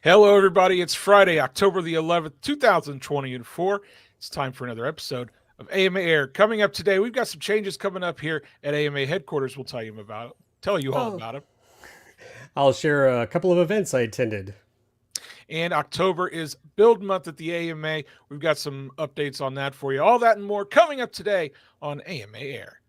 Hello, everybody. It's Friday, October the 11th, 2024. It's time for another episode of AMA Air. Coming up today, we've got some changes coming up here at AMA headquarters. We'll tell you all Oh, about them. I'll share a couple of events I attended. And October is Build Month at the AMA. We've got some updates on that for you. All that and more coming up today on AMA Air.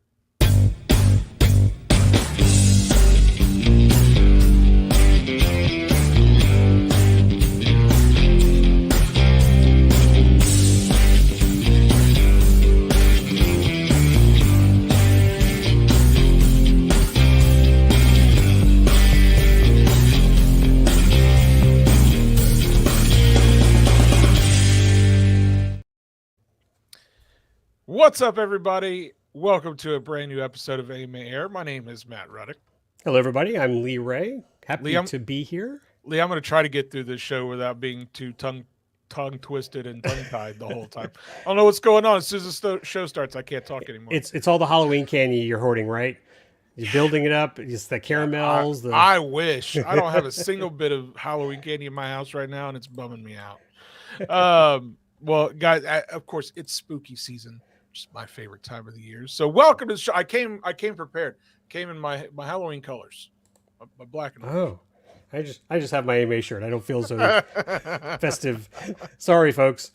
What's up, everybody? Welcome to a brand new episode of AMA Air. My name is Matt Ruddick. Hello, everybody. I'm Lee Ray. Happy Lee, to be here. Lee, I'm going to try to get through this show without being too tongue twisted and tongue tied the whole time. I don't know what's going on. As soon as the show starts, I can't talk anymore. It's all the Halloween candy you're hoarding, right? You're building it up. It's the caramels. I wish. I don't have a single bit of Halloween candy in my house right now, and it's bumming me out. Well, guys, of course, it's spooky season. Which is my favorite time of the year. So welcome to the show. I came prepared. Came in my Halloween colors, my black and white. Oh, I just have my AMA shirt. I don't feel so festive. Sorry, folks.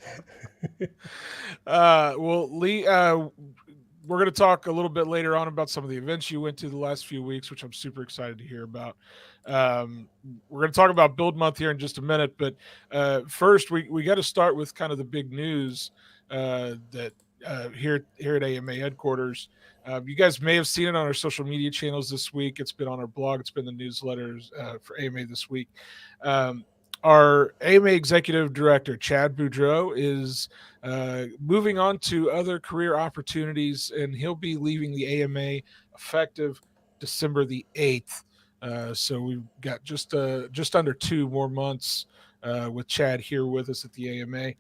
Well, Lee, we're going to talk a little bit later on about some of the events you went to the last few weeks, which I'm super excited to hear about. We're going to talk about Build Month here in just a minute, but first we got to start with kind of the big news that here at AMA headquarters. You guys may have seen it on our social media channels this week. It's been on our blog. It's been the newsletters for AMA this week. Our AMA Executive Director, Chad Boudreau, is moving on to other career opportunities, and he'll be leaving the AMA effective December the 8th. So we've got just under 2 more months with Chad here with us at the AMA.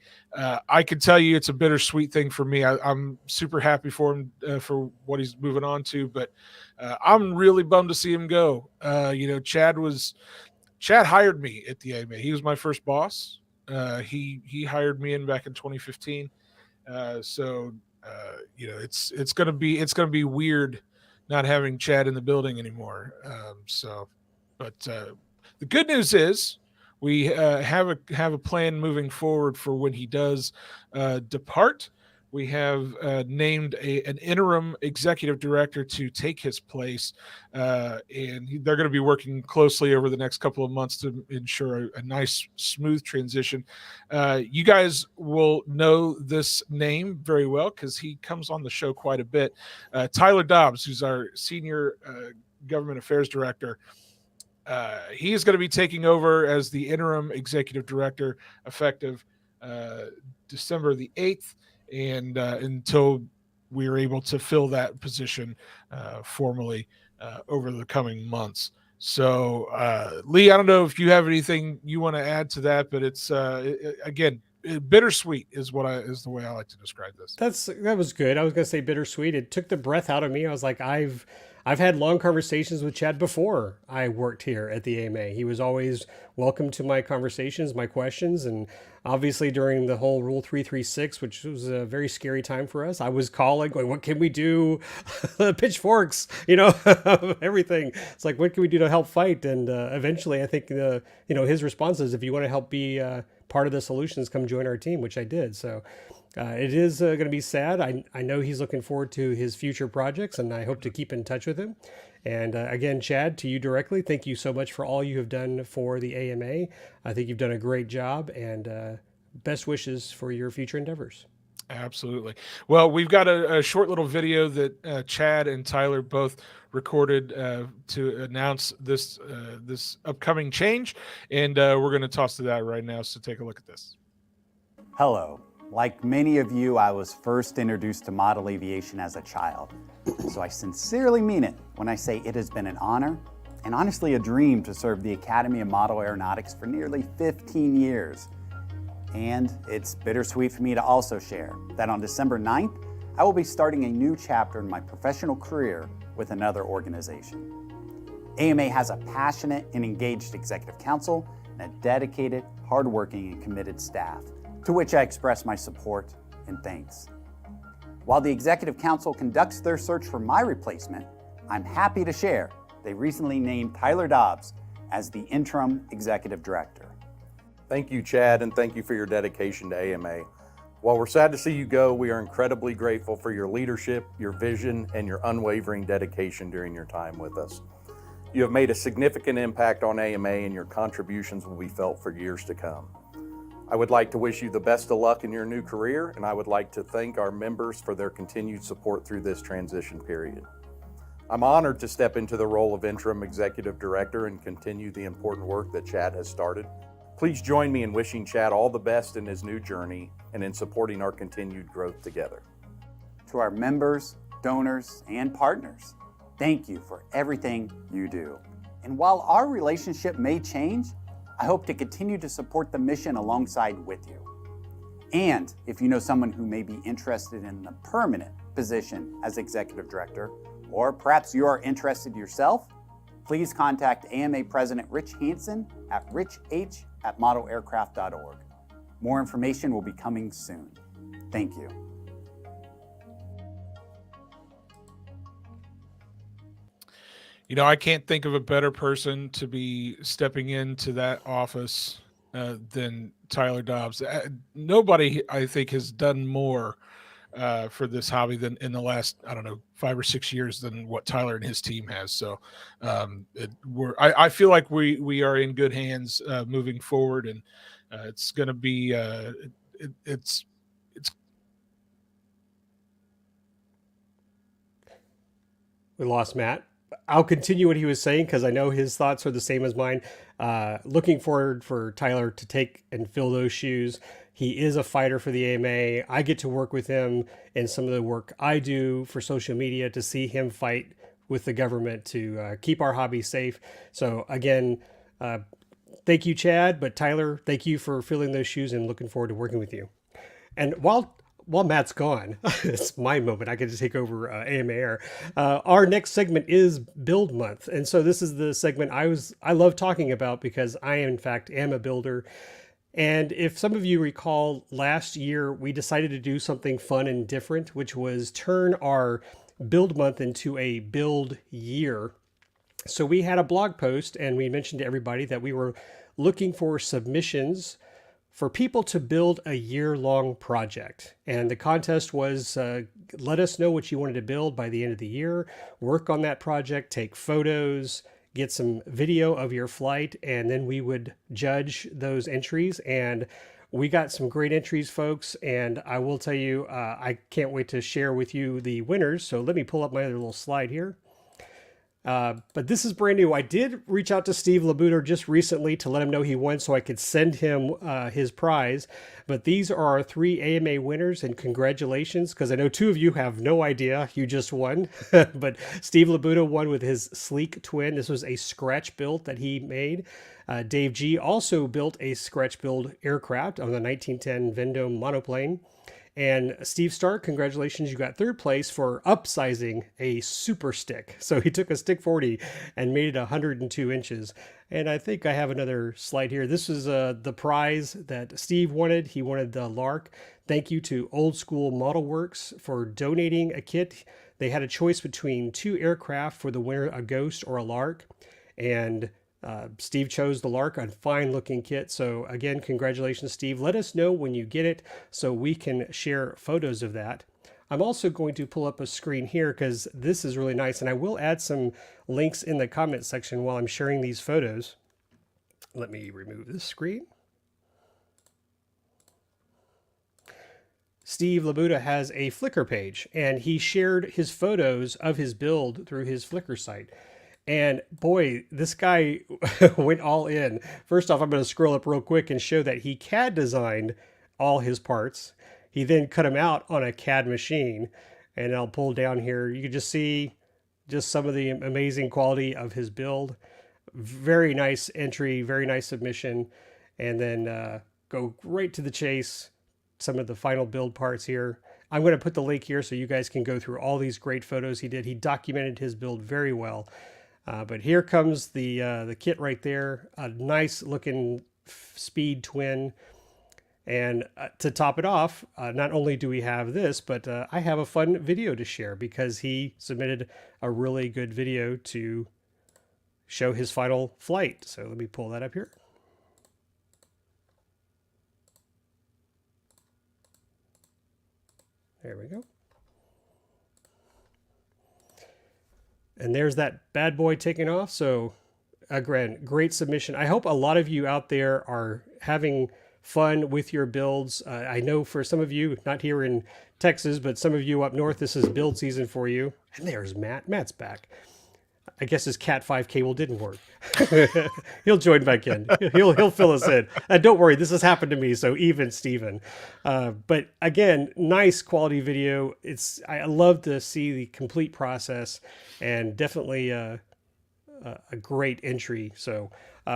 I can tell you it's a bittersweet thing for me. I'm super happy for him for what he's moving on to, but I'm really bummed to see him go. Chad hired me at the AMA. He was my first boss. He hired me in back in 2015. It's gonna be weird not having Chad in the building anymore. But the good news is we have a plan moving forward for when he does depart. We have named an interim executive director to take his place, and they're going to be working closely over the next couple of months to ensure a nice, smooth transition. You guys will know this name very well because he comes on the show quite a bit. Tyler Dobbs, who's our senior government affairs director. He is going to be taking over as the interim executive director effective December the 8th, and until we are able to fill that position formally over the coming months. So, Lee, I don't know if you have anything you want to add to that, but it's again, bittersweet is the way I like to describe this. That was good. I was going to say bittersweet. It took the breath out of me. I was like, I've had long conversations with Chad before I worked here at the AMA. He was always welcome to my conversations, my questions, and obviously during the whole Rule 336, which was a very scary time for us, I was calling, going, what can we do? Pitchforks, everything. It's like, what can we do to help fight? And eventually, I think, his response is, if you want to help be part of the solutions, come join our team, which I did. So it is going to be sad. I know he's looking forward to his future projects, and I hope to keep in touch with him. And again, Chad, to you directly, thank you so much for all you have done for the AMA. I think you've done a great job, and best wishes for your future endeavors. Absolutely. Well, we've got a short little video that Chad and Tyler both recorded to announce this upcoming change, and we're going to toss to that right now. So take a look at this. Hello. Like many of you, I was first introduced to model aviation as a child. So I sincerely mean it when I say it has been an honor and honestly a dream to serve the Academy of Model Aeronautics for nearly 15 years. And it's bittersweet for me to also share that on December 9th, I will be starting a new chapter in my professional career with another organization. AMA has a passionate and engaged executive council and a dedicated, hardworking, and committed staff, to which I express my support and thanks. While the Executive Council conducts their search for my replacement, I'm happy to share they recently named Tyler Dobbs as the Interim Executive Director. Thank you, Chad, and thank you for your dedication to AMA. While we're sad to see you go, we are incredibly grateful for your leadership, your vision, and your unwavering dedication during your time with us. You have made a significant impact on AMA, and your contributions will be felt for years to come. I would like to wish you the best of luck in your new career, and I would like to thank our members for their continued support through this transition period. I'm honored to step into the role of Interim Executive Director and continue the important work that Chad has started. Please join me in wishing Chad all the best in his new journey and in supporting our continued growth together. To our members, donors, and partners, thank you for everything you do. And while our relationship may change, I hope to continue to support the mission alongside with you. And if you know someone who may be interested in the permanent position as Executive Director, or perhaps you are interested yourself, please contact AMA President Rich Hansen at richh@modelaircraft.org. More information will be coming soon. Thank you. You know, I can't think of a better person to be stepping into that office than Tyler Dobbs. Nobody, I think, has done more for this hobby than in the last, I don't know, 5 or 6 years than what Tyler and his team has. So I feel like we are in good hands moving forward, and it's going to be it's. We lost Matt. I'll continue what he was saying because I know his thoughts are the same as mine. Looking forward for Tyler to take and fill those shoes. He is a fighter for the AMA. I get to work with him in some of the work I do for social media to see him fight with the government to keep our hobby safe. So again, thank you, Chad. But Tyler, thank you for filling those shoes and looking forward to working with you. And while Matt's gone, it's my moment. I get to take over AMA Air. Our next segment is Build Month. And so this is the segment I love talking about because I, in fact, am a builder. And if some of you recall, last year we decided to do something fun and different, which was turn our Build Month into a build year. So we had a blog post and we mentioned to everybody that we were looking for submissions for people to build a year-long project. And the contest was let us know what you wanted to build by the end of the year, work on that project, take photos, get some video of your flight, and then we would judge those entries. And we got some great entries, folks. And I will tell you, I can't wait to share with you the winners. So let me pull up my other little slide here. But this is brand new. I did reach out to Steve Labuter just recently to let him know he won so I could send him his prize. But these are our 3 AMA winners, and congratulations, because I know 2 of you have no idea you just won. But Steve Labuter won with his sleek twin. This was a scratch build that he made. Dave G also built a scratch build aircraft on the 1910 Vendome monoplane. And Steve Stark, congratulations, you got 3rd place for upsizing a super stick. So he took a stick 40 and made it 102 inches. And I think I have another slide here. This is the prize that Steve wanted. He wanted the Lark. Thank you to Old School Model Works for donating a kit. They had a choice between 2 aircraft for the winner, a Ghost or a Lark. And Steve chose the Lark, a fine looking kit. So again, congratulations, Steve. Let us know when you get it so we can share photos of that. I'm also going to pull up a screen here because this is really nice. And I will add some links in the comment section while I'm sharing these photos. Let me remove this screen. Steve Labuta has a Flickr page and he shared his photos of his build through his Flickr site. And boy, this guy went all in. First off, I'm going to scroll up real quick and show that he CAD designed all his parts. He then cut them out on a CAD machine. And I'll pull down here. You can just see just some of the amazing quality of his build. Very nice entry, very nice submission. And then go right to the chase. Some of the final build parts here. I'm going to put the link here so you guys can go through all these great photos he did. He documented his build very well. But here comes the kit right there. A nice looking speed twin. And to top it off, not only do we have this, but I have a fun video to share because he submitted a really good video to show his final flight. So let me pull that up here. There we go. And there's that bad boy taking off. So great submission. I hope a lot of you out there are having fun with your builds. I know for some of you, not here in Texas, but some of you up north, this is build season for you. And there's Matt. Matt's back. I guess his Cat 5 cable didn't work. He'll join back in. He'll fill us in. Don't worry, this has happened to me, so even Steven. But again, nice quality video. I love to see the complete process, and definitely a great entry. So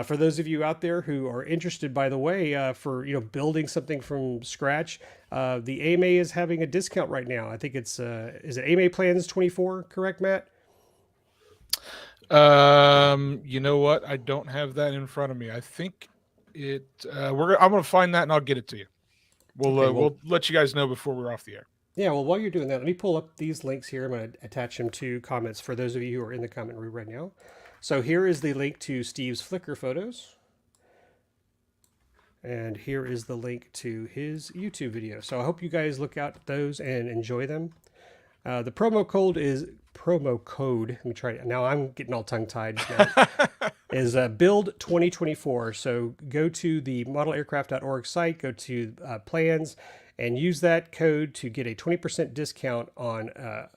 for those of you out there who are interested, by the way, for building something from scratch, the AMA is having a discount right now. I think it's is it AMA Plans 24, correct, Matt? You know what? I don't have that in front of me. I think it. I'm gonna find that and I'll get it to you. We'll let you guys know before we're off the air. Yeah. Well, while you're doing that, let me pull up these links here. I'm going to attach them to comments for those of you who are in the comment room right now. So here is the link to Steve's Flickr photos. And here is the link to his YouTube video. So I hope you guys look out at those and enjoy them. The promo code, let me try it. Now I'm getting all tongue-tied. Is Build 2024. So go to the modelaircraft.org site, go to plans, and use that code to get a 20% discount on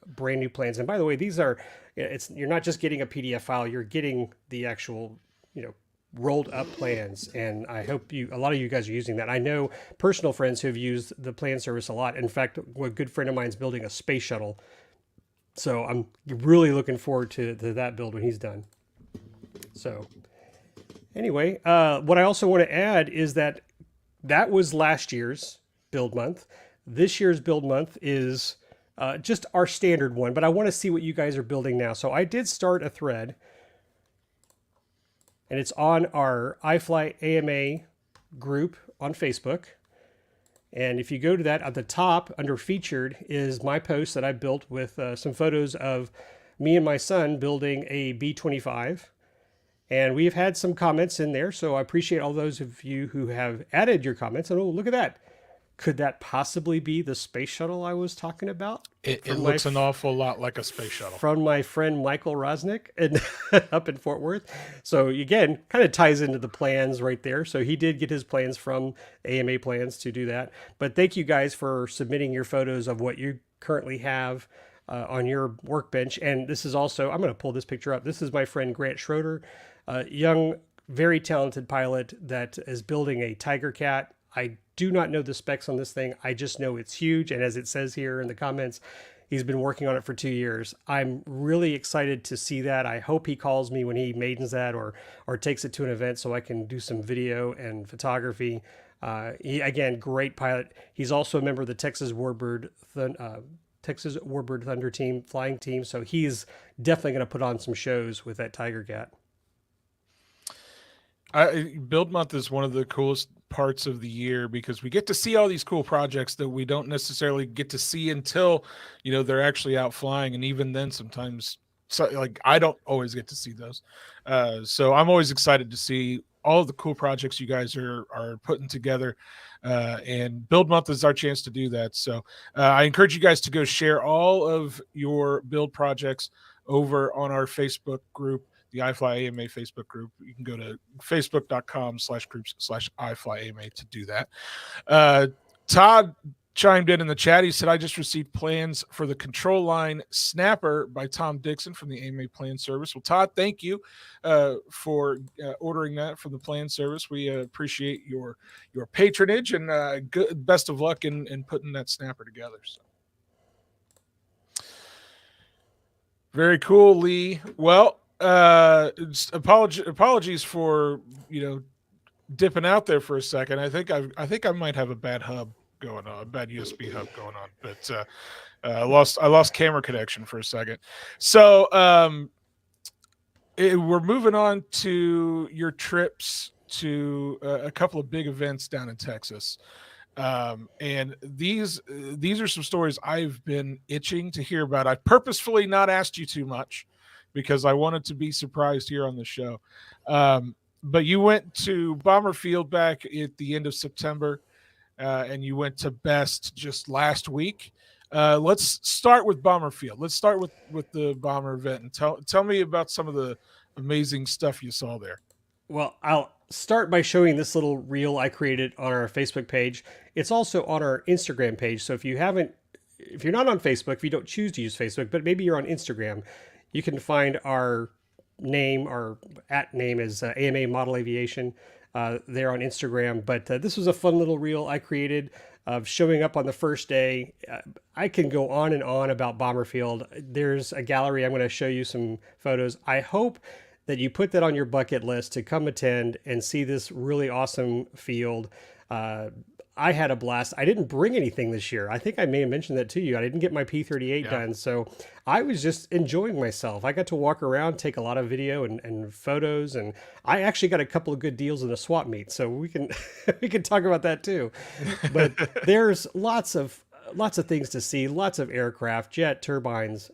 brand new plans. And by the way, these are, you're not just getting a PDF file, you're getting the actual, rolled up plans. And I hope a lot of you guys are using that. I know personal friends who have used the plan service a lot. In fact, a good friend of mine is building a space shuttle. So I'm really looking forward to that build when he's done. So anyway, what I also want to add is that was last year's build month. This year's build month is just our standard one, but I want to see what you guys are building now. So I did start a thread, and it's on our IFlyAMA group on Facebook. And if you go to that, at the top under featured is my post that I built with some photos of me and my son building a B-25. And we've had some comments in there, so I appreciate all those of you who have added your comments. And oh, look at that. Could that possibly be the space shuttle I was talking about? It looks an awful lot like a space shuttle. From my friend Michael Rosnick up in Fort Worth. So again, kind of ties into the plans right there. So he did get his plans from AMA Plans to do that. But thank you guys for submitting your photos of what you currently have on your workbench. And this is also, I'm going to pull this picture up. This is my friend Grant Schroeder, a young, very talented pilot that is building a Tiger Cat. I do not know the specs on this thing. I just know it's huge. And as it says here in the comments, he's been working on it for 2 years. I'm really excited to see that. I hope he calls me when he maidens that or takes it to an event so I can do some video and photography. Again, great pilot. He's also a member of the Texas Warbird Thunder team, flying team. So he's definitely going to put on some shows with that Tiger Cat. Build month is one of the coolest parts of the year because we get to see all these cool projects that we don't necessarily get to see until they're actually out flying, and even then sometimes I don't always get to see those. So I'm always excited to see all of the cool projects you guys are putting together, and build month is our chance to do that. So I encourage you guys to go share all of your build projects over on our Facebook group, the IFlyAMA Facebook group. You can go to facebook.com/groups/IFlyAMA to do that. Todd chimed in the chat. He said, I just received plans for the control line snapper by Tom Dixon from the AMA plan service. Well, Todd, thank you for ordering that from the plan service. We appreciate your patronage, and best of luck in putting that snapper together. So. Very cool, Lee. Well, apologies for dipping out there for a second. I think I might have a bad hub going on, a bad USB hub going on, but I lost camera connection for a second. So we're moving on to your trips to a couple of big events down in Texas. And these are some stories I've been itching to hear about. I purposefully not asked you too much because I wanted to be surprised here on the show. But you went to Bomber Field back at the end of September, and you went to Best just last week. Let's start with Bomber Field. Let's start with the Bomber event and tell me about some of the amazing stuff you saw there. Well, I'll start by showing this little reel I created on our Facebook page. It's also on our Instagram page. So if you're not on Facebook, if you don't choose to use Facebook, but maybe you're on Instagram, you can find our name, our @name is AMA Model Aviation there on Instagram. But this was a fun little reel I created of showing up on the first day. I can go on and on about Bomber Field. There's a gallery. I'm going to show you some photos. I hope that you put that on your bucket list to come attend and see this really awesome field. I had a blast. I didn't bring anything this year. I think I may have mentioned that to you. I didn't get my P38 done, so I was just enjoying myself. I got to walk around, take a lot of video and photos, and I actually got a couple of good deals in the swap meet, so we can we can talk about that too. But there's lots of things to see, lots of aircraft, jet turbines.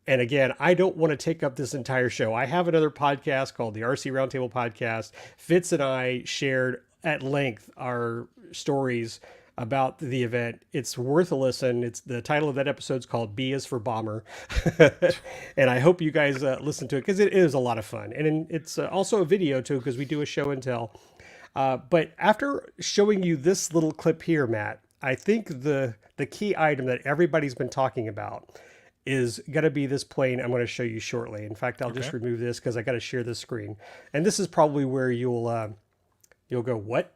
And again, I don't want to take up this entire show. I have another podcast called the RC Roundtable Podcast. Fitz and I shared at length our stories about the event. It's worth a listen. It's the title of that episode is called B is for Bomber. And I hope you guys listen to it because it is a lot of fun. And it's also a video too because we do a show and tell. But after showing you this little clip here, Matt, I think the key item that everybody's been talking about is going to be this plane I'm going to show you shortly. In fact, I'll just remove this because I got to share the screen. And this is probably where you'll go, what?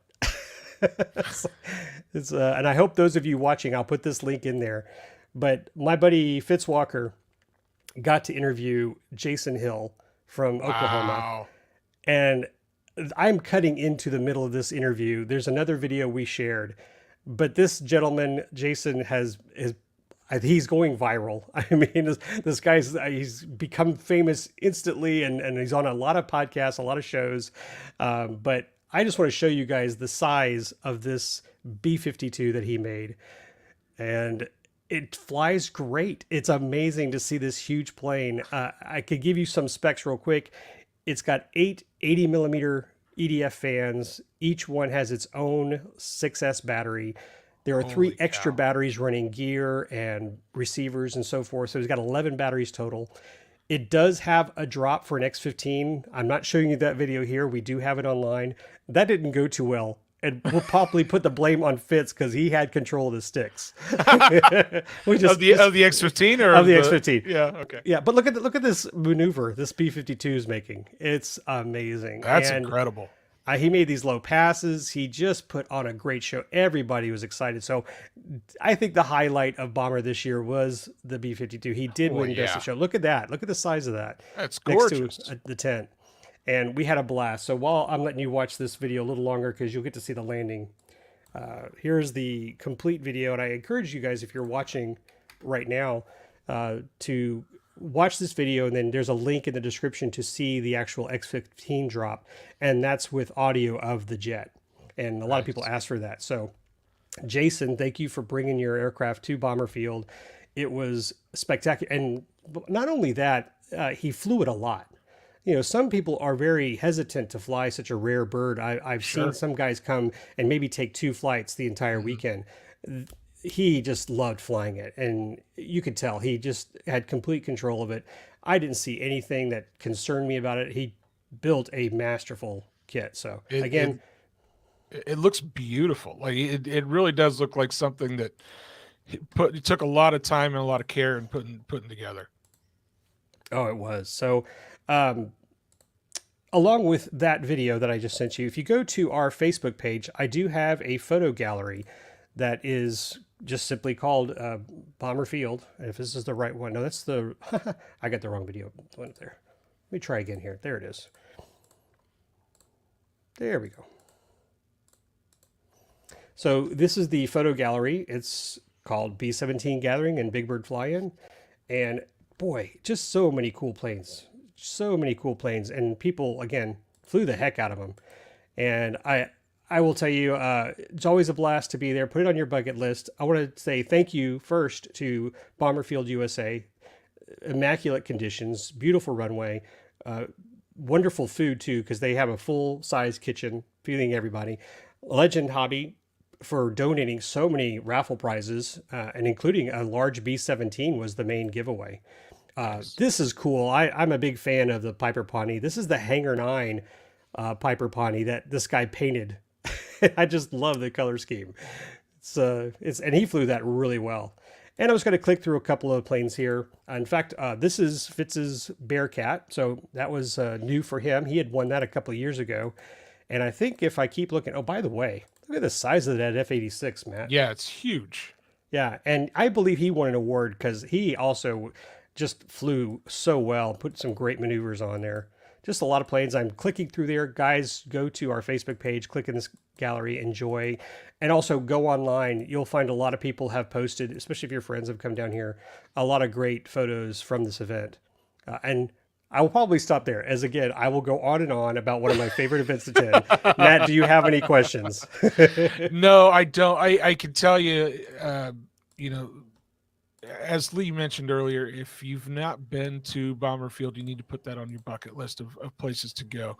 And I hope those of you watching, I'll put this link in there. But my buddy Fitz Walker got to interview Jason Hill from Oklahoma. Wow. And I'm cutting into the middle of this interview. There's another video we shared. But this gentleman, Jason, he's going viral. I mean, this guy's he's become famous instantly, and he's on a lot of podcasts, a lot of shows. But I just want to show you guys the size of this B-52 that he made, and it flies great. It's amazing to see this huge plane. I could give you some specs real quick. It's got 8 80 millimeter EDF fans. Each one has its own 6S battery. There are 3 extra batteries running gear and receivers and so forth. So he's got 11 batteries total. It does have a drop for an X-15. I'm not showing you that video here. We do have it online. That didn't go too well. And we'll probably put the blame on Fitz because he had control of the sticks. Of the X-15 or of the X-15? Yeah, okay. Yeah, but look at this maneuver this B-52 is making. It's amazing. That's incredible. He made these low passes. He just put on a great show. Everybody was excited. So I think the highlight of Bomber this year was the B-52. He did win Best of Show. Look at that. Look at the size of that. That's gorgeous. Next to the tent. And we had a blast. So while I'm letting you watch this video a little longer because you'll get to see the landing, here's the complete video. And I encourage you guys, if you're watching right now, to watch this video, and then there's a link in the description to see the actual X-15 drop, and that's with audio of the jet. And a lot of people ask for that. So Jason, thank you for bringing your aircraft to Bomber Field. It was spectacular. And not only that, he flew it a lot. You know, some people are very hesitant to fly such a rare bird. I've seen some guys come and maybe take 2 flights the entire weekend. He just loved flying it, and you could tell he just had complete control of it. I didn't see anything that concerned me about it. He built a masterful kit. So it looks beautiful. Like it really does look like something that he took a lot of time and a lot of care in putting together. Oh, it was. So along with that video that I just sent you, if you go to our Facebook page, I do have a photo gallery that is just simply called Bomber Field. And if this is the right one, no, that's the, I got the wrong video one up there. Let me try again here. There it is. There we go. So this is the photo gallery. It's called B-17 Gathering and Big Bird Fly-In. And boy, just so many cool planes. so many cool planes, and people, again, flew the heck out of them. And I will tell you, it's always a blast to be there. Put it on your bucket list. I want to say thank you first to Bomber Field USA. Immaculate conditions, beautiful runway, wonderful food too, because they have a full-size kitchen feeding everybody. Legend Hobby for donating so many raffle prizes, and including a large B-17 was the main giveaway. This is cool. I'm a big fan of the Piper Pawnee. This is the Hangar 9 Piper Pawnee that this guy painted. I just love the color scheme. And he flew that really well. And I was going to click through a couple of planes here. In fact, this is Fitz's Bearcat. So that was new for him. He had won that a couple of years ago. And I think if I keep looking, oh, by the way, look at the size of that F-86, Matt. Yeah, it's huge. Yeah, and I believe he won an award because he also just flew so well, put some great maneuvers on there. Just a lot of planes. I'm clicking through there. Guys, go to our Facebook page, click in this gallery, enjoy. And also go online. You'll find a lot of people have posted, especially if your friends have come down here, a lot of great photos from this event. And I will probably stop there, as again, I will go on and on about one of my favorite events to attend. Matt, do you have any questions? No, I don't. I can tell you, as Lee mentioned earlier, if you've not been to Bomber Field, you need to put that on your bucket list of places to go,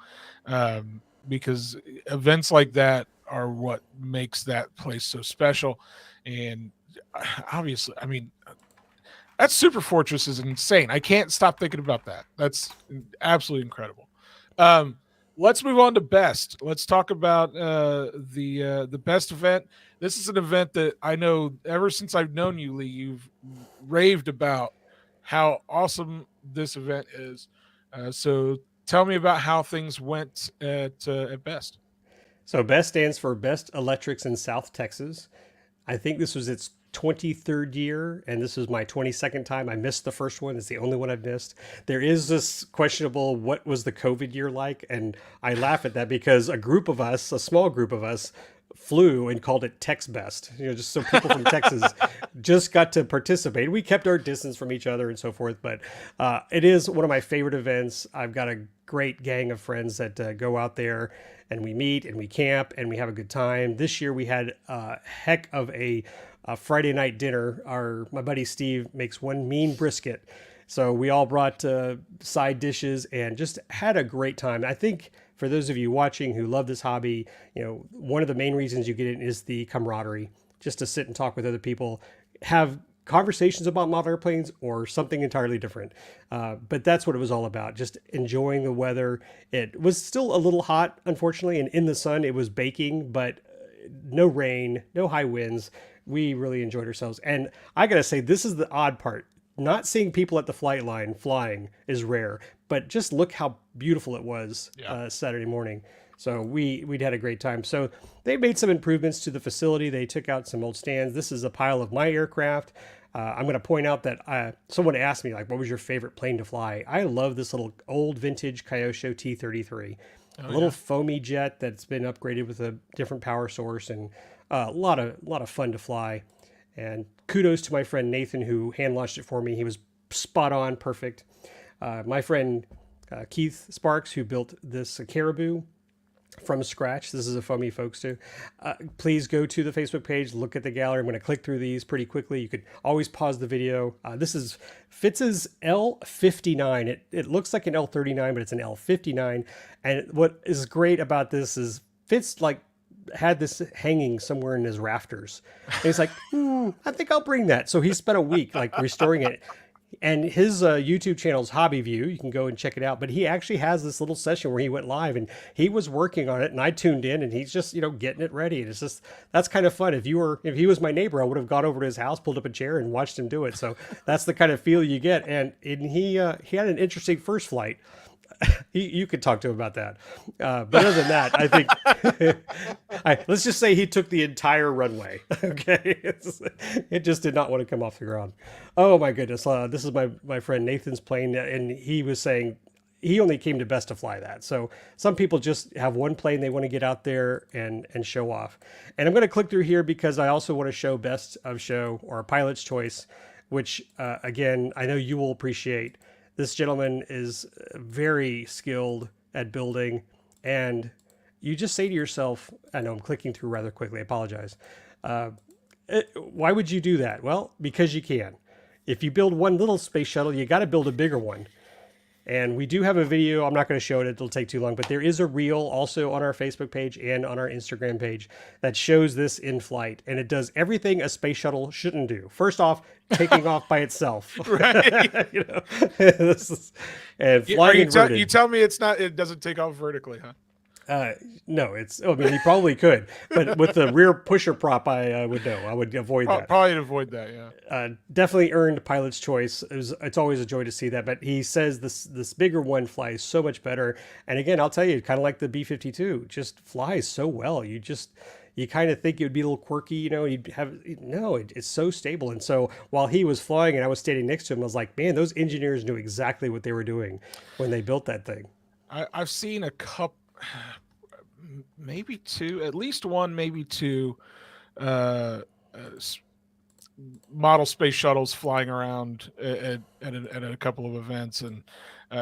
because events like that are what makes that place so special. And obviously, I mean, that Super Fortress is insane. I can't stop thinking about that. That's absolutely incredible. Let's move on to best. Let's talk about the best event. This is an event that I know ever since I've known you, Lee, you've raved about how awesome this event is. So tell me about how things went at best. So BEST stands for Best Electrics in South Texas. I think this was its 23rd year, and this was my 22nd time. I missed the first one. It's the only one I've missed. There is this questionable, what was the COVID year like? And I laugh at that because a small group of us, flew and called it Tex Best, just so people from Texas just got to participate. We kept our distance from each other and so forth, but it is one of my favorite events. I've got a great gang of friends that go out there and we meet and we camp and we have a good time. This year we had a heck of a Friday night dinner. My buddy Steve makes one mean brisket. So we all brought side dishes and just had a great time. I think for those of you watching who love this hobby, one of the main reasons you get it is the camaraderie, just to sit and talk with other people, have conversations about model airplanes or something entirely different. But that's what it was all about, just enjoying the weather. It was still a little hot, unfortunately, and in the sun it was baking, but no rain, no high winds. We really enjoyed ourselves. And I gotta say, this is the odd part. Not seeing people at the flight line flying is rare, but just look how beautiful it was Saturday morning. So we'd had a great time. So they made some improvements to the facility. They took out some old stands. This is a pile of my aircraft. I'm going to point out that someone asked me, what was your favorite plane to fly? I love this little old vintage Kyosho T-33, a little foamy jet that's been upgraded with a different power source, and a lot of fun to fly. And kudos to my friend Nathan, who hand launched it for me. He was spot on, perfect. My friend Keith Sparks, who built this Caribou from scratch. This is a foamy folks too. Please go to the Facebook page, look at the gallery. I'm going to click through these pretty quickly. You could always pause the video. This is Fitz's L59. It looks like an L39, but it's an L59. And what is great about this is Fitz had this hanging somewhere in his rafters. And he's like, I think I'll bring that. So he spent a week restoring it. And his YouTube channel is Hobby View. You can go and check it out. But he actually has this little session where he went live and he was working on it, and I tuned in, and he's just, getting it ready. And it's just, that's kind of fun. If he was my neighbor, I would have gone over to his house, pulled up a chair and watched him do it. So that's the kind of feel you get. And he had an interesting first flight. You could talk to him about that. But other than that, I think let's just say he took the entire runway. Okay. It just did not want to come off the ground. Oh my goodness. This is my friend Nathan's plane. And he was saying he only came to Best to fly that. So some people just have one plane they want to get out there and show off. And I'm going to click through here because I also want to show Best of Show, or Pilot's Choice, which again, I know you will appreciate. This gentleman is very skilled at building, and you just say to yourself, I know I'm clicking through rather quickly, I apologize. Why would you do that? Well, because you can. If you build one little space shuttle, you got to build a bigger one. And we do have a video. I'm not going to show it. It'll take too long. But there is a reel also on our Facebook page and on our Instagram page that shows this in flight. And it does everything a space shuttle shouldn't do. First off, taking off by itself. Right. You know, and flying inverted. You tell me it doesn't take off vertically, huh? No, I mean, he probably could, but with the rear pusher prop, I would know. I would avoid that. Probably avoid that, yeah. Definitely earned pilot's choice. It's always a joy to see that, but he says this bigger one flies so much better. And again, I'll tell you, kind of like the B-52, just flies so well. You kind of think it would be a little quirky, you know, it's so stable. And so while he was flying and I was standing next to him, I was like, man, those engineers knew exactly what they were doing when they built that thing. I've seen a couple, maybe two, at least one, maybe two model space shuttles flying around at a couple of events. And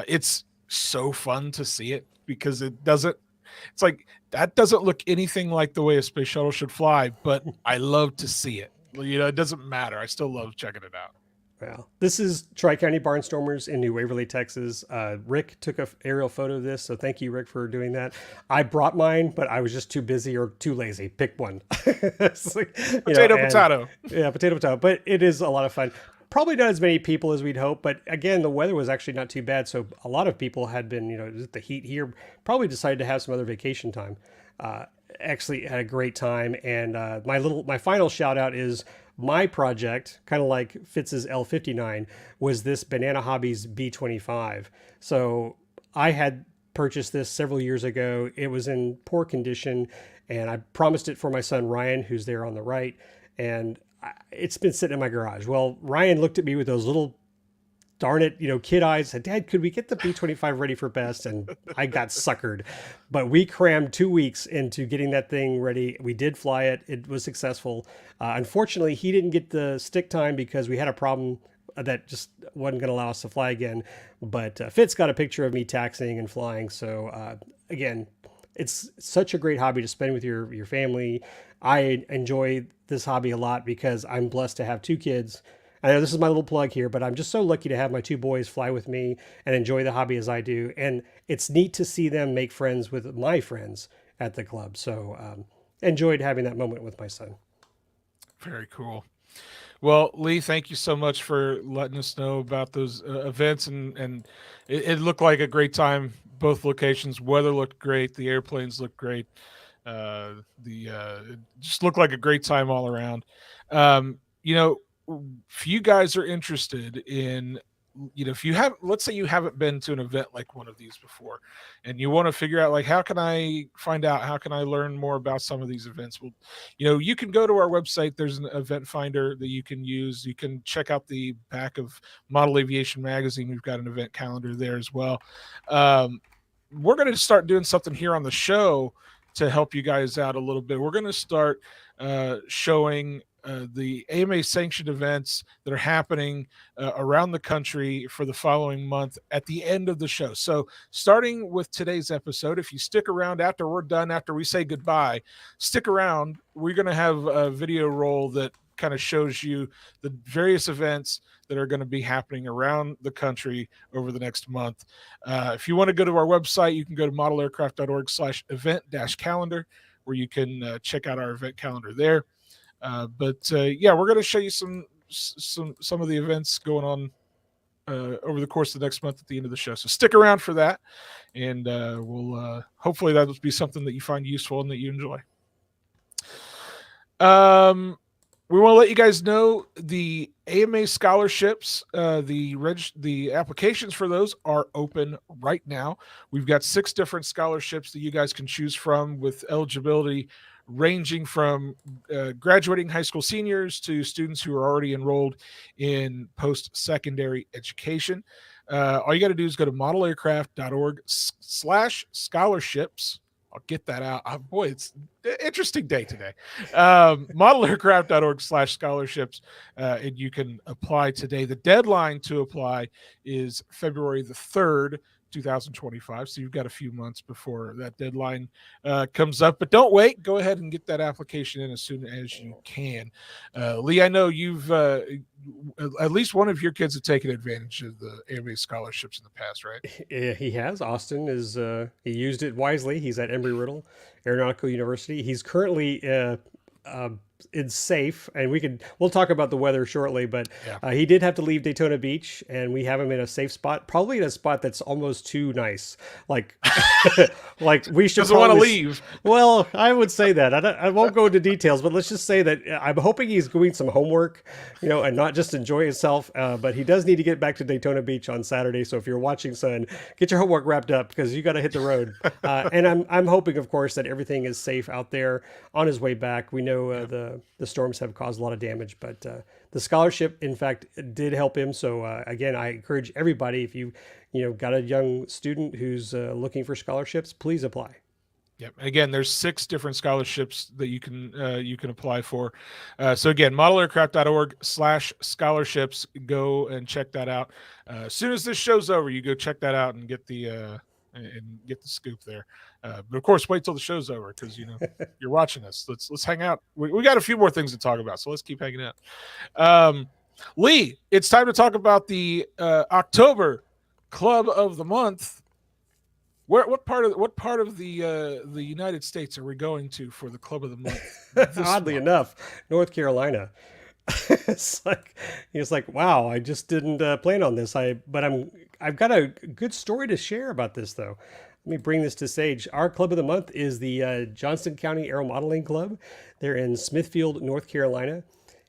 it's so fun to see it because it's like, that doesn't look anything like the way a space shuttle should fly, but I love to see it. You know, it doesn't matter. I still love checking it out. Well, this is Tri-County Barnstormers in New Waverly, Texas. Rick took an aerial photo of this, so thank you, Rick, for doing that. I brought mine, but I was just too busy or too lazy. Pick one. Like, potato. Yeah, potato. But it is a lot of fun. Probably not as many people as we'd hope, but again, the weather was actually not too bad. So a lot of people had been, the heat here, probably decided to have some other vacation time. Actually had a great time. And my final shout out is my project, kind of like Fitz's L59, was this Banana Hobbies B25. So I had purchased this several years ago. It was in poor condition, and I promised it for my son Ryan, who's there on the right. And it's been sitting in my garage. Well, Ryan looked at me with those little, darn it, kid eyes, said, Dad, could we get the B25 ready for best? And I got suckered. But we crammed 2 weeks into getting that thing ready. We did fly it. It was successful. Unfortunately, he didn't get the stick time because we had a problem that just wasn't going to allow us to fly again. But Fitz got a picture of me taxiing and flying. So again, it's such a great hobby to spend with your family. I enjoy this hobby a lot because I'm blessed to have 2 kids. I know this is my little plug here, but I'm just so lucky to have my 2 boys fly with me and enjoy the hobby as I do. And it's neat to see them make friends with my friends at the club. So enjoyed having that moment with my son. Very cool. Well, Lee, thank you so much for letting us know about those events. And it looked like a great time. Both locations, weather looked great. The airplanes looked great. It just looked like a great time all around. If you guys are interested in, let's say you haven't been to an event like one of these before, and you want to figure out, like, how can I learn more about some of these events? Well, you can go to our website. There's an event finder that you can use. You can check out the back of Model Aviation Magazine. We've got an event calendar there as well. We're going to start doing something here on the show to help you guys out a little bit. We're going to start showing the AMA sanctioned events that are happening around the country for the following month at the end of the show. So starting with today's episode, if you stick around after we're done, after we say goodbye, stick around. We're going to have a video roll that kind of shows you the various events that are going to be happening around the country over the next month. If you want to go to our website, you can go to modelaircraft.org/event-calendar, where you can check out our event calendar there. We're going to show you some of the events going on over the course of the next month at the end of the show. So stick around for that, and we'll hopefully that will be something that you find useful and that you enjoy. We want to let you guys know the AMA scholarships, the applications for those are open right now. We've got 6 different scholarships that you guys can choose from, with eligibility ranging from graduating high school seniors to students who are already enrolled in post-secondary education. All you got to do is go to modelaircraft.org/scholarships, I'll get that out. Boy, it's an interesting day today. Modelaircraft.org/scholarships, and you can apply today. The deadline to apply is February the 3rd, 2025. So you've got a few months before that deadline comes up. But don't wait. Go ahead and get that application in as soon as you can. Lee, I know you've at least one of your kids have taken advantage of the AMA scholarships in the past, right? He has. Austin is he used it wisely. He's at Embry-Riddle Aeronautical University. He's currently it's safe, and we'll talk about the weather shortly, but he did have to leave Daytona Beach, and we have him in a safe spot, probably in a spot that's almost too nice, like like we should doesn't want to leave. Well, I would say that I won't go into details, but let's just say that I'm hoping he's doing some homework, and not just enjoy himself, but he does need to get back to Daytona Beach on Saturday. So if you're watching, son, get your homework wrapped up, because you got to hit the road. And I'm hoping, of course, that everything is safe out there on his way back. We know the storms have caused a lot of damage, but the scholarship, in fact, did help him. So again, I encourage everybody, if you got a young student who's looking for scholarships, please apply. Yep. Again, there's 6 different scholarships that you can apply for. So again, modelaircraft.org/scholarships. Go and check that out. As soon as this show's over, you go check that out and get the scoop there. But of course, wait till the show's over, because you're watching us. Let's hang out. We got a few more things to talk about, so let's keep hanging out. Lee, it's time to talk about the October Club of the Month. What part of the United States are we going to for the Club of the Month? Oddly enough, North Carolina. It's like wow, I just didn't plan on this. But I've got a good story to share about this, though. Let me bring this to stage. Our Club of the Month is the Johnston County Aero Modeling Club. They're in Smithfield, North Carolina.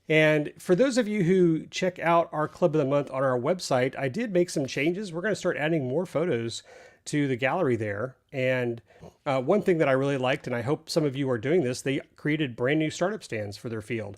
And for those of you who check out our Club of the Month on our website, I did make some changes. We're going to start adding more photos to the gallery there. And one thing that I really liked, and I hope some of you are doing this, they created brand new startup stands for their field.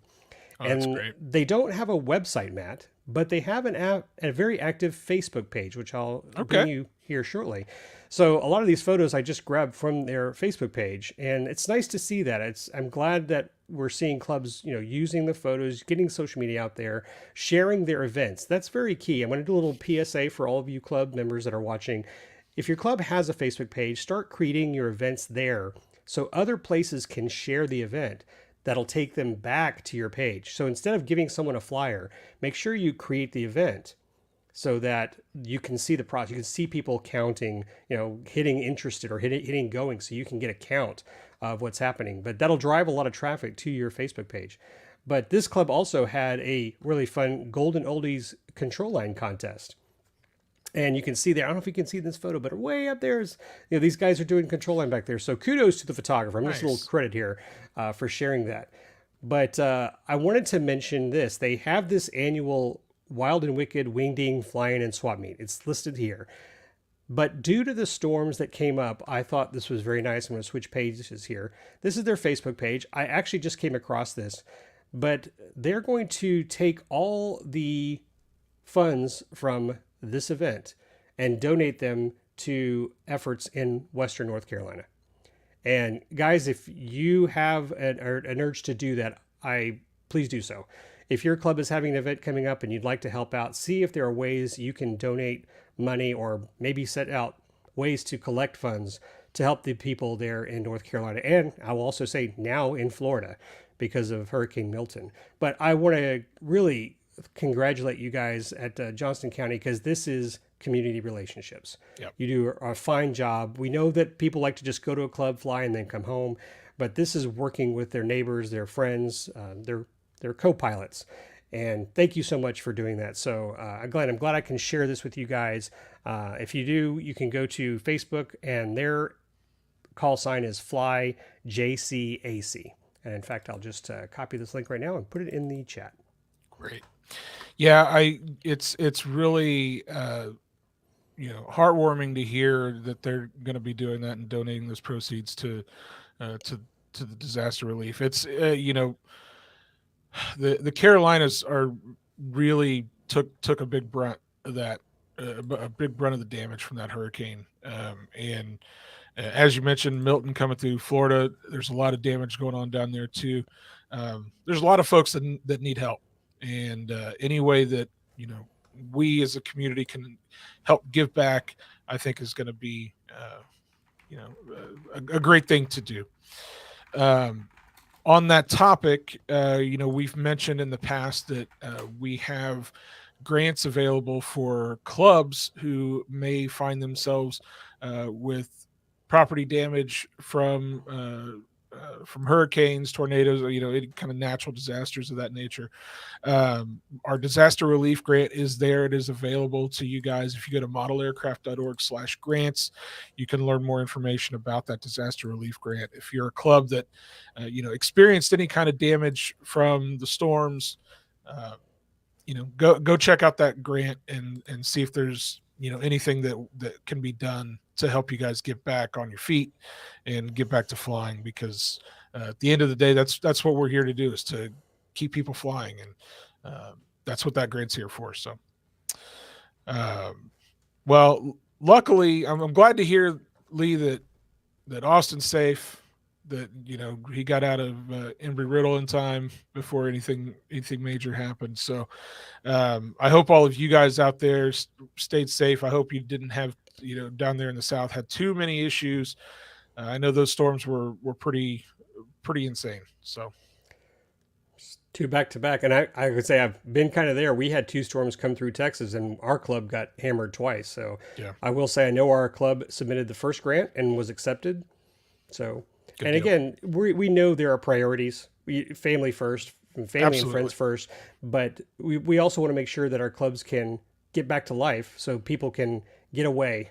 That's great. They don't have a website, Matt, but they have a very active Facebook page, which I'll bring you here shortly. So a lot of these photos I just grabbed from their Facebook page, and it's nice to see that. I'm glad that we're seeing clubs, using the photos, getting social media out there, sharing their events. That's very key. I'm going to do a little PSA for all of you club members that are watching. If your club has a Facebook page, start creating your events there so other places can share the event. That'll take them back to your page. So instead of giving someone a flyer, make sure you create the event so that you can see the process. You can see people counting, hitting interested or hitting going, so you can get a count of what's happening. But that'll drive a lot of traffic to your Facebook page. But this club also had a really fun Golden Oldies control line contest. And you can see there, I don't know if you can see this photo, but way up there is, these guys are doing control line back there. So kudos to the photographer. I'm just a little credit here for sharing that. But I wanted to mention this. They have this annual Wild and Wicked Wingding Flying and Swap Meet. It's listed here. But due to the storms that came up, I thought this was very nice. I'm going to switch pages here. This is their Facebook page. I actually just came across this. But they're going to take all the funds from this event and donate them to efforts in Western North Carolina. And guys, if you have an urge to do that, please do so. If your club is having an event coming up and you'd like to help out, see if there are ways you can donate money or maybe set out ways to collect funds to help the people there in North Carolina. And I will also say now in Florida because of Hurricane Milton. But I want to really congratulate you guys at Johnston County, because this is community relationships. Yep. You do a fine job. We know that people like to just go to a club, fly, and then come home, but this is working with their neighbors, their friends, their co-pilots. And thank you so much for doing that. So I'm glad I can share this with you guys. If you do, you can go to Facebook, and their call sign is FlyJCAC. And in fact, I'll just copy this link right now and put it in the chat. Great. Yeah, it's really heartwarming to hear that they're going to be doing that and donating those proceeds to the disaster relief. It's the Carolinas are really took a big brunt of that, a big brunt of the damage from that hurricane, and As you mentioned, Milton coming through Florida, there's a lot of damage going on down there too. There's a lot of folks that need help, and any way that we as a community can help give back, I think is going to be a great thing to do. On that topic, we've mentioned in the past that we have grants available for clubs who may find themselves with property damage from hurricanes, tornadoes, any kind of natural disasters of that nature. Our disaster relief grant is there. It is available to you guys. If you go to modelaircraft.org/grants, you can learn more information about that disaster relief grant. If you're a club that, experienced any kind of damage from the storms, go check out that grant and see if there's, anything that can be done to help you guys get back on your feet and get back to flying, because at the end of the day, that's what we're here to do, is to keep people flying. And that's what that grant's here for. So, well, luckily I'm glad to hear, Lee, that Austin's safe, that, he got out of Embry-Riddle in time before anything major happened. So I hope all of you guys out there stayed safe. I hope you didn't have, down there in the South, had too many issues. I know those storms were pretty insane. So 2 back to back. And I would say I've been kind of there. We had 2 storms come through Texas and our club got hammered twice. So yeah. I will say I know our club submitted the first grant and was accepted. So, good and deal. Again, we know there are priorities. Family first, family Absolutely. And friends first. But we also want to make sure that our clubs can get back to life, so people can get away,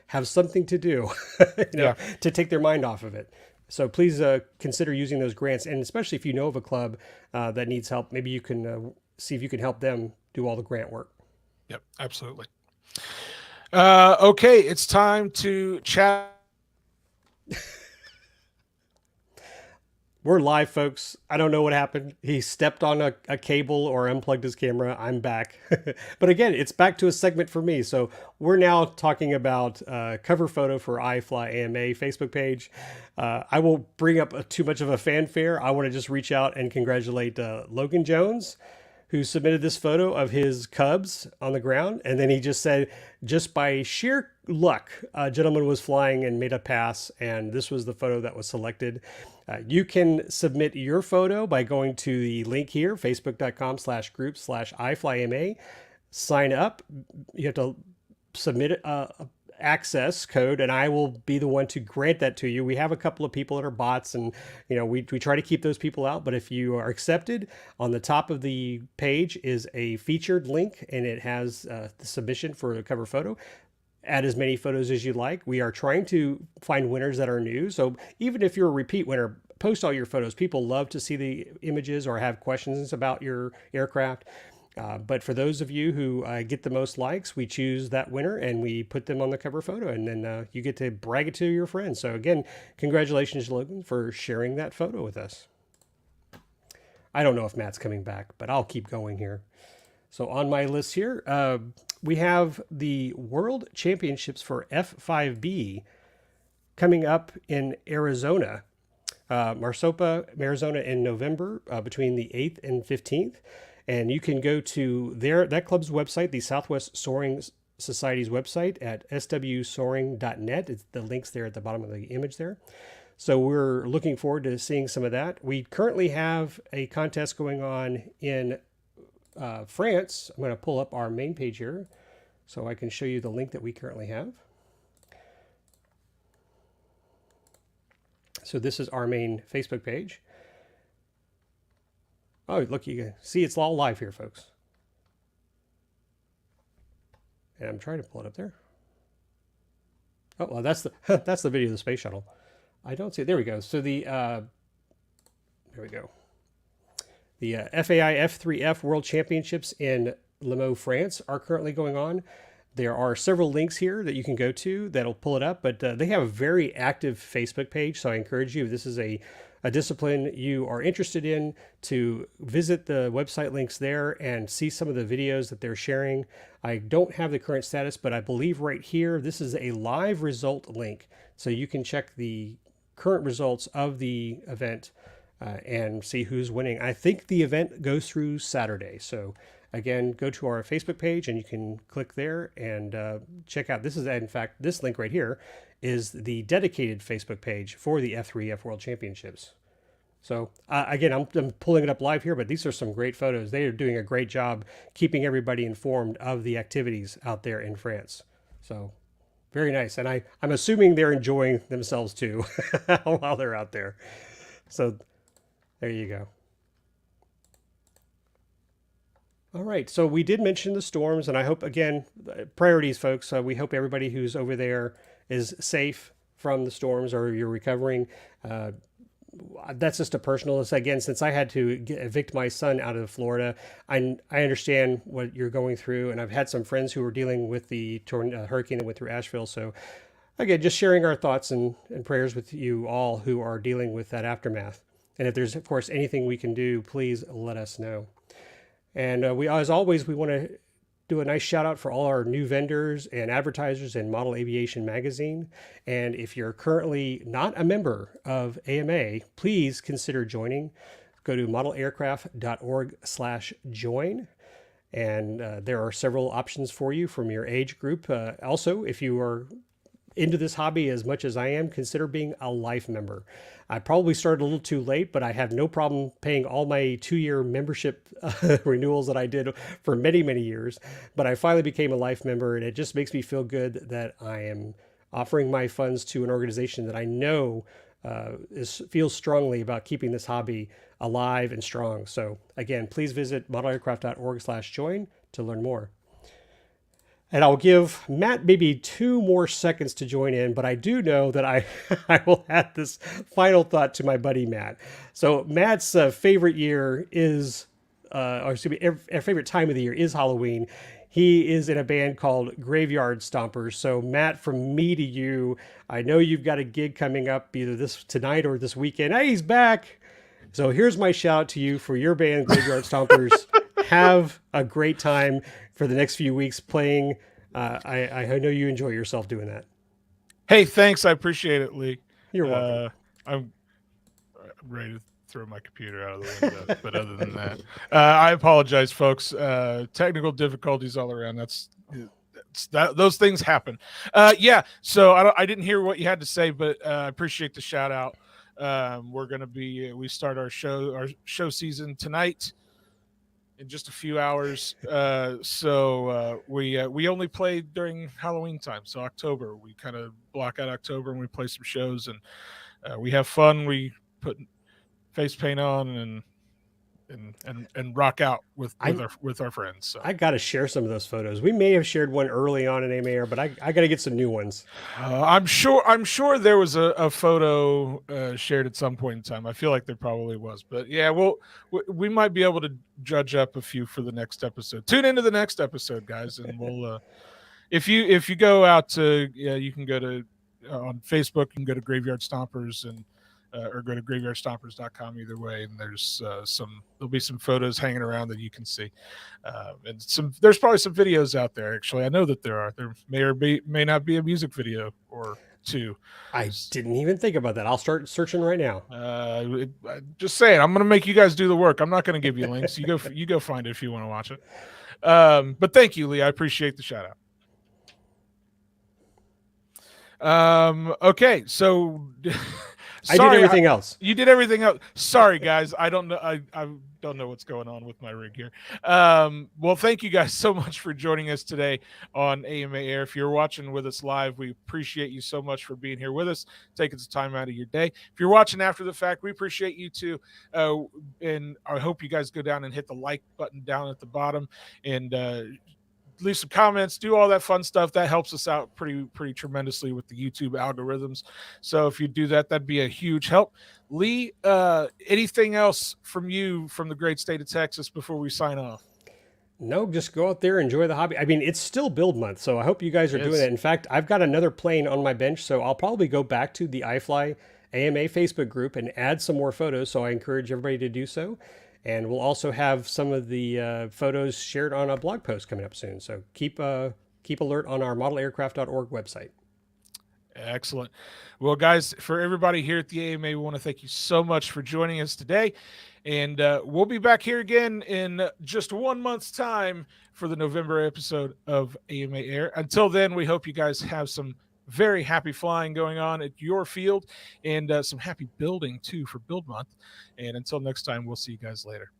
have something to do, to take their mind off of it. So please consider using those grants. And especially if you know of a club that needs help, maybe you can see if you can help them do all the grant work. Yep, absolutely. Okay, it's time to chat. We're live, folks. I don't know what happened. He stepped on a cable or unplugged his camera. I'm back. But again, it's back to a segment for me. So we're now talking about cover photo for IFlyAMA Facebook page. I won't bring up too much of a fanfare. I want to just reach out and congratulate Logan Jones, who submitted this photo of his Cubs on the ground. And then he just said, just by sheer luck, a gentleman was flying and made a pass, and this was the photo that was selected. You can submit your photo by going to the link here, facebook.com/group/IFlyAMA. Sign up. You have to submit a access code, and I will be the one to grant that to you. We have a couple of people that are bots, and we try to keep those people out. But if you are accepted, on the top of the page is a featured link, and it has the submission for the cover photo. Add as many photos as you like. We are trying to find winners that are new. So even if you're a repeat winner, post all your photos. People love to see the images or have questions about your aircraft. But for those of you who get the most likes, we choose that winner and we put them on the cover photo, and then you get to brag it to your friends. So again, congratulations, Logan, for sharing that photo with us. I don't know if Matt's coming back, but I'll keep going here. So on my list here, we have the World Championships for F5B coming up in Arizona, Maricopa, Arizona, in November, between the 8th and 15th. And you can go to that club's website, the Southwest Soaring Society's website at swsoaring.net. The link's there at the bottom of the image there. So we're looking forward to seeing some of that. We currently have a contest going on in France. I'm going to pull up our main page here so I can show you the link that we currently have. So this is our main Facebook page. Oh, look, you can see it's all live here, folks. And I'm trying to pull it up there. Oh, well, that's the that's the video of the space shuttle. I don't see it. There we go. So there we go. The FAI F3F World Championships in Le Mans, France are currently going on. There are several links here that you can go to that'll pull it up, but they have a very active Facebook page. So I encourage you, if this is a a discipline you are interested in, to visit the website links there and see some of the videos that they're sharing. I don't have the current status, but I believe right here, this is a live result link. So you can check the current results of the event and see who's winning. I think the event goes through Saturday. So again, go to our Facebook page and you can click there and check out. This is, in fact, this link right here is the dedicated Facebook page for the F3F World Championships. So again, I'm pulling it up live here, but these are some great photos. They are doing a great job keeping everybody informed of the activities out there in France. So very nice. And I'm assuming they're enjoying themselves too while they're out there. So there you go. All right, so we did mention the storms, and I hope, again, priorities, folks. We hope everybody who's over there is safe from the storms or you're recovering. That's just a personal, again, since I had to evict my son out of Florida, I understand what you're going through, and I've had some friends who were dealing with the hurricane that went through Asheville. So again, just sharing our thoughts and prayers with you all who are dealing with that aftermath. And if there's, of course, anything we can do, please let us know. And we, as always, we want to do a nice shout out for all our new vendors and advertisers in Model Aviation Magazine. And if you're currently not a member of AMA, please consider joining. Go to modelaircraft.org/join. And there are several options for you from your age group. Also, if you are into this hobby as much as I am, consider being a life member. I probably started a little too late, but I have no problem paying all my 2-year membership renewals that I did for many, many years. But I finally became a life member, and it just makes me feel good that I am offering my funds to an organization that I know feels strongly about keeping this hobby alive and strong. So again, please visit modelaircraft.org/join to learn more. And I'll give Matt maybe 2 more seconds to join in, but I do know that I will add this final thought to my buddy Matt. So Matt's favorite year is, or excuse me, favorite time of the year is Halloween. He is in a band called Graveyard Stompers. So Matt, from me to you, I know you've got a gig coming up either this tonight or this weekend. Hey, he's back. So here's my shout out to you for your band, Graveyard Stompers. Have a great time for the next few weeks playing. I know you enjoy yourself doing that. Hey, thanks. I appreciate it, Lee. You're welcome. I'm ready to throw my computer out of the window. But other than that, I apologize, folks. Technical difficulties all around. Those things happen. Yeah. So I didn't hear what you had to say, but I appreciate the shout out. We're going to we start our show season tonight in just a few hours. So we only play during Halloween time. So October, we kind of block out October and we play some shows and we have fun. We put face paint on and rock out with our friends. So I got to share some of those photos. We may have shared one early on in AMA, but I got to get some new ones. I'm sure there was a photo shared at some point in time. I feel like there probably was, but yeah, we might be able to judge up a few for the next episode. Tune into the next episode, guys, and we'll if you go out to you can go to on Facebook, you can go to Graveyard Stompers and or go to graveyardstompers.com either way, and there'll be some photos hanging around that you can see, and there's probably some videos out there. Actually, I know that there may not be a music video or two. I didn't even think about that. I'll start searching right now. Just saying, I'm going to make you guys do the work. I'm not going to give you links. You go find it if you want to watch it. But thank you, Lee. I appreciate the shout out. Okay, so. Sorry, I did everything else. You did everything else. Sorry, guys. I don't know. I don't know what's going on with my rig here. Well, thank you guys so much for joining us today on AMA Air. If you're watching with us live, we appreciate you so much for being here with us, taking some time out of your day. If you're watching after the fact, we appreciate you too. And I hope you guys go down and hit the like button down at the bottom and leave some comments, do all that fun stuff. That helps us out pretty tremendously with the YouTube algorithms. So if you do that, that'd be a huge help. Lee, anything else from you from the great state of Texas before we sign off? No, just go out there, enjoy the hobby. I mean, it's still build month, so I hope you guys are doing it. In fact, I've got another plane on my bench, so I'll probably go back to the iFly AMA Facebook group and add some more photos. So I encourage everybody to do so. And we'll also have some of the photos shared on a blog post coming up soon. So keep alert on our modelaircraft.org website. Excellent. Well, guys, for everybody here at the AMA, we want to thank you so much for joining us today. And we'll be back here again in just 1 month's time for the November episode of AMA Air. Until then, we hope you guys have some very happy flying going on at your field and some happy building, too, for Build Month. And until next time, we'll see you guys later.